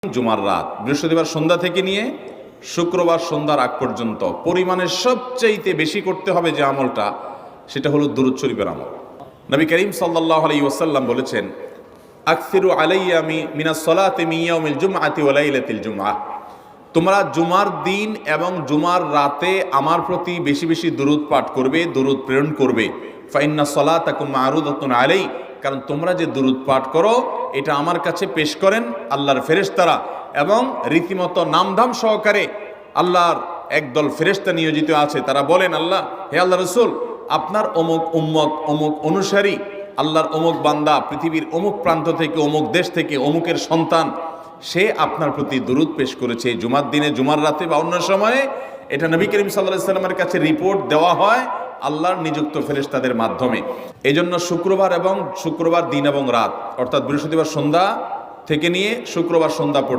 জুমার রাত, বৃহস্পতিবার সন্ধ্যা থেকে নিয়ে শুক্রবার সন্ধ্যার আগ পর্যন্ত পরিমাণের সবচাইতে বেশি করতে হবে যে আমলটা, সেটা হলো দুরূদ শরীফের আমল। নবী করিম সাল্লাল্লাহু আলাইহি ওয়াসাল্লাম বলেছেন, আকসিরু আলাইয়া মিনাস সালাতি মিন ইয়াউমিল জুমআতি ওয়া লাইলাতিল জুমআহ, তোমরা জুমার দিন এবং জুমার রাতে আমার প্রতি বেশি বেশি দুরূদ পাঠ করবে, দুরূদ প্রেরণ করবে। ফা ইন্না সালাতাকুম মা'রুদাতুন আলাই, কারণ তোমরা যে দুরূদ পাঠ করো এটা আমার কাছে পেশ করেন আল্লাহর ফেরেশতারা, এবং রীতিমতো নামধাম সহকারে আল্লাহর একদল ফেরেশতা নিয়োজিত আছে। তারা বলেন, আল্লাহ, হে আল্লাহ রসুল, আপনার অমুক উম্মত, অমুক অনুসারী, আল্লাহর অমুক বান্দা পৃথিবীর অমুক প্রান্ত থেকে, অমুক দেশ থেকে, অমুকের সন্তান, সে আপনার প্রতি দুরূদ পেশ করেছে জুমার দিনে, জুমার রাতে বা অন্য সময়ে। এটা নবী করিম সাল্লাল্লাহু আলাইহি ওয়াসাল্লামের কাছে রিপোর্ট দেওয়া হয় আল্লাহর নিযুক্ত ফেরেশতাদের মাধ্যমে। এই জন্য শুক্রবার দিন এবং রাত, অর্থাৎ বৃহস্পতিবার সন্ধ্যা থেকে নিয়ে শুক্রবার সন্ধ্যা পর্যন্ত